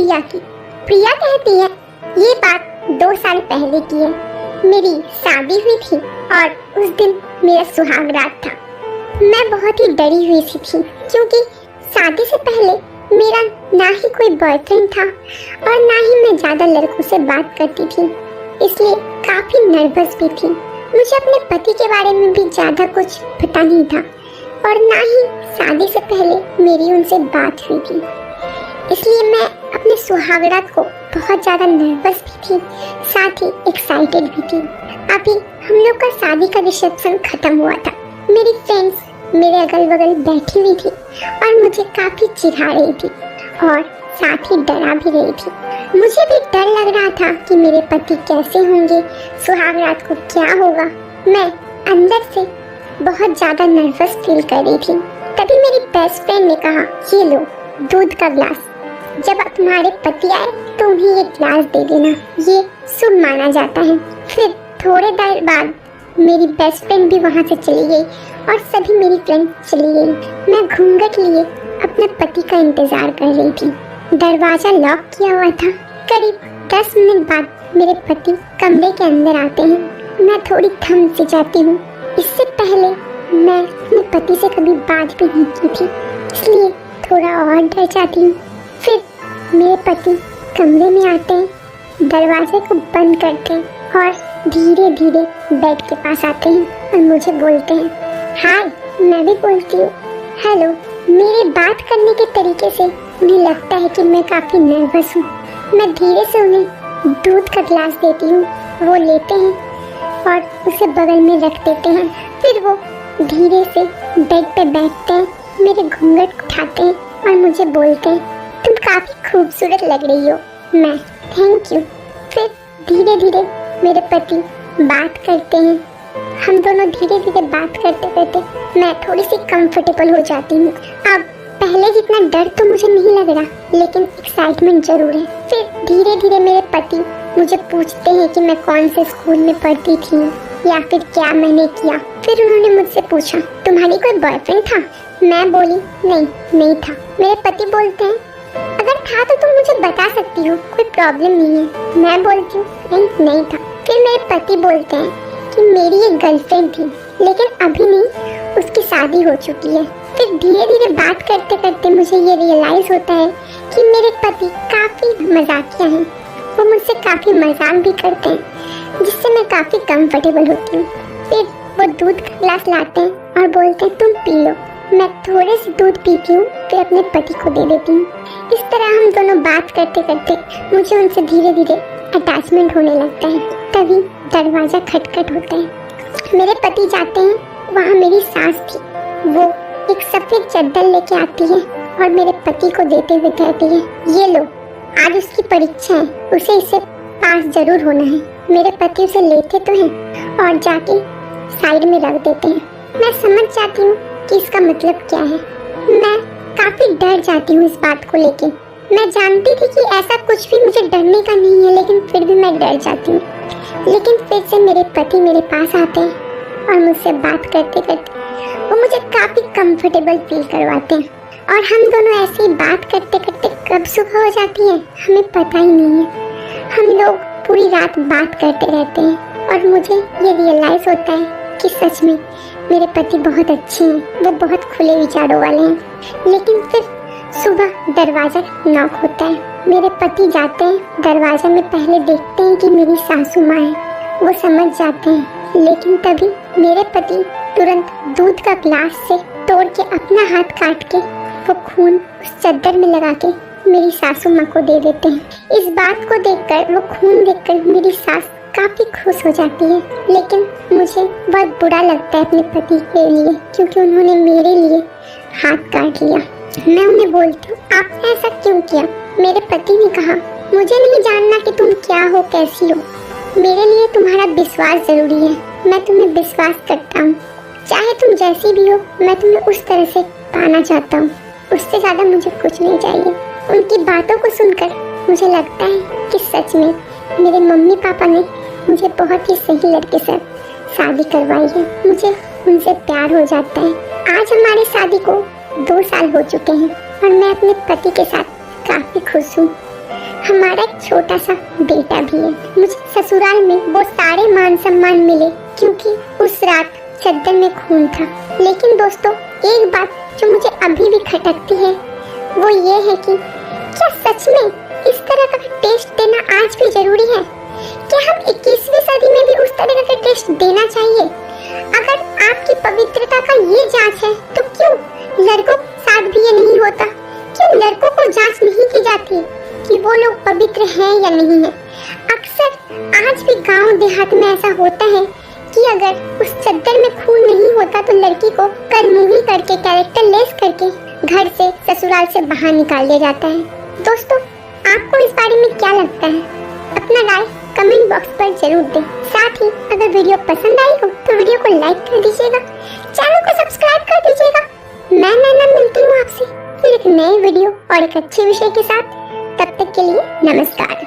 प्रिया की। प्रिया कहती है ये बात 2 साल पहले की है। मेरी शादी हुई थी और उस दिन मेरा सुहाग रात था। मैं बहुत ही डरी हुई सी थी क्योंकि शादी से पहले मेरा ना ही कोई बॉयफ्रेंड था और ना ही मैं ज़्यादा लड़कों से बात करती थी, इसलिए काफ़ी नर्वस भी थी। मुझे अपने पति के बारे में भी ज़्यादा कुछ पता नहीं था और ना ही शादी से पहले मेरी उनसे बात हुई थी, इसलिए मैं अपने सुहागरात को बहुत ज़्यादा नर्वस भी थी, साथ ही एक्साइटेड भी थी। अभी हम लोग का शादी का रिसेप्शन खत्म हुआ था। मेरी फ्रेंड्स मेरे अगल बगल बैठी हुई थी और मुझे काफ़ी चिढ़ा रही थी और साथ ही डरा भी रही थी। मुझे भी डर लग रहा था कि मेरे पति कैसे होंगे, सुहागरात को क्या होगा। मैं अंदर से बहुत ज़्यादा नर्वस फील कर रही थी। तभी मेरी बेस्ट फ्रेंड ने कहा, ये लो दूध का ग्लास, जब तुम्हारे पति आए तो उन्हें ये ग्लास दे देना, ये शुभ माना जाता है। फिर थोड़े देर बाद मेरी बेस्ट फ्रेंड भी वहाँ से चली गई और सभी मेरी फ्रेंड चली गई। मैं घूंघट लिए अपने पति का इंतजार कर रही थी। दरवाजा लॉक किया हुआ था। करीब 10 मिनट बाद मेरे पति कमरे के अंदर आते हैं। मैं थोड़ी थम सी जाती हूँ। इससे पहले मैं अपने पति से कभी बात भी नहीं की थी, इसलिए थोड़ा और डर जाती हूँ। फिर मेरे पति कमरे में आते हैं, दरवाजे को बंद करते हैं और धीरे धीरे बेड के पास आते हैं और मुझे बोलते हैं हाय। मैं भी बोलती हूँ हेलो। मेरे बात करने के तरीके से उन्हें लगता है कि मैं काफ़ी नर्वस हूँ। मैं धीरे से उन्हें दूध का ग्लास देती हूँ। वो लेते हैं और उसे बगल में रख देते हैं। फिर वो धीरे से बेड पे बैठते हैं, मेरे घूंघट उठाते हैं और मुझे बोलते हैं तुम काफ़ी खूबसूरत लग रही हो। मैं थैंक यू। फिर धीरे धीरे मेरे पति बात करते हैं। हम दोनों धीरे धीरे बात करते करते मैं थोड़ी सी कंफर्टेबल हो जाती हूँ। अब पहले जितना डर तो मुझे नहीं लग रहा, लेकिन एक्साइटमेंट जरूर है। फिर धीरे धीरे मेरे पति मुझे पूछते हैं कि मैं कौन से स्कूल में पढ़ती थी या फिर क्या मैंने किया। फिर उन्होंने मुझसे पूछा तुम्हारी कोई बॉयफ्रेंड था? मैं बोली नहीं था। मेरे पति बोलते हैं अगर था तो तुम मुझे बता सकती हो, कोई प्रॉब्लम नहीं है। मैं बोलती हूँ नहीं था। फिर मेरे पति बोलते हैं कि मेरी एक गर्लफ्रेंड थी, लेकिन अभी नहीं, उसकी शादी हो चुकी है। फिर धीरे धीरे बात करते करते मुझे ये रियलाइज़ होता है कि मेरे पति काफ़ी मजाकिया हैं। वो मुझसे काफ़ी मजाक भी करते हैं, जिससे मैं काफ़ी कंफर्टेबल होती हूँ। फिर वो दूध का ग्लास लाते हैं और बोलते हैं तुम पी लो। मैं थोड़े से दूध पीती हूँ, फिर अपने पति को दे देती हूँ। इस तरह हम दोनों बात करते करते मुझे उनसे धीरे धीरे अटैचमेंट होने लगता है। तभी दरवाज़ा खटखट होता है। मेरे पति जाते हैं, वहाँ मेरी सास थी। वो एक सफ़ेद चादर लेके आती है और मेरे पति को देते हुए कहती है ये लो, आज उसकी परीक्षा है, उसे इससे पास जरूर होना है। मेरे पति उसे लेते तो हैं और जाके साइड में रख देते हैं। मैं समझ जाती हूँ कि इसका मतलब क्या है। मैं काफ़ी डर जाती हूँ इस बात को लेके। मैं जानती थी कि ऐसा कुछ भी मुझे डरने का नहीं है, लेकिन फिर भी मैं डर जाती हूँ। लेकिन फिर से मेरे पति मेरे पास आते हैं और मुझसे बात करते करते वो मुझे काफ़ी कंफर्टेबल फील करवाते हैं और हम दोनों ऐसे ही बात करते करते कब सुबह हो जाती है हमें पता ही नहीं है। हम लोग पूरी रात बात करते रहते हैं और मुझे ये रियलाइज़ होता है कि सच में मेरे पति बहुत अच्छे हैं, वो बहुत खुले विचारों वाले हैं। लेकिन फिर सुबह दरवाज़ा नॉक होता है। मेरे पति जाते हैं, दरवाज़ा में पहले देखते हैं कि मेरी सासू माँ है। वो समझ जाते हैं, लेकिन तभी मेरे पति तुरंत दूध का ग्लास से तोड़ के अपना हाथ काट के वो खून उस चादर में लगा के मेरी सासू माँ को दे देते हैं। इस बात को देखकर, वो खून देखकर मेरी सास काफ़ी खुश हो जाती है, लेकिन मुझे बहुत बुरा लगता है अपने पति के लिए, क्योंकि उन्होंने मेरे लिए हाथ काट लिया। मैं उन्हें बोलती हूँ आपने ऐसा क्यों किया? मेरे पति ने कहा मुझे नहीं जानना कि तुम क्या हो, कैसी हो। मेरे लिए तुम्हारा विश्वास जरूरी है। मैं तुम्हें विश्वास करता हूँ, चाहे तुम जैसी भी हो, मैं तुम्हें उस तरह से पाना चाहता हूँ। उससे ज़्यादा मुझे कुछ नहीं चाहिए। उनकी बातों को सुनकर मुझे लगता है कि सच में मेरे मम्मी पापा ने मुझे बहुत ही सही लड़के से शादी करवाई है। मुझे उनसे प्यार हो जाता है। आज हमारी शादी को 2 साल हो चुके हैं और मैं अपने पति के साथ काफ़ी खुश हूँ। हमारा एक छोटा सा बेटा भी है। मुझे ससुराल में वो सारे मान सम्मान मिले क्योंकि उस रात चद्दर में खून था। लेकिन दोस्तों, एक बात जो मुझे अभी भी खटकती है वो ये है कि क्या सच में इस तरह का टेस्ट देना आज भी जरूरी है? क्या हम 21वीं सदी में भी उस तरह का टेस्ट देना चाहिए? अगर आपकी पवित्रता का ये जांच है तो क्यों लड़कों के साथ भी ये नहीं होता? क्यों लड़कों को जांच नहीं की जाती कि वो लोग पवित्र हैं या नहीं है? अक्सर आज भी गांव देहात में ऐसा होता है कि अगर उस चद्दर में खून नहीं होता तो लड़की को करमुही करके, कैरेक्टर लेस करके घर से, ससुराल से बाहर निकाल दिया जाता है। दोस्तों, आपको इस बारे में क्या लगता है? अपना राय कमेंट बॉक्स पर जरूर दें। साथ ही अगर वीडियो पसंद आई हो तो वीडियो को लाइक कर दीजिएगा, चैनल को सब्सक्राइब कर दीजिएगा। मैं नैना मिलती हूँ आपसे फिर एक नए वीडियो और एक अच्छे विषय के साथ। तब तक के लिए नमस्कार।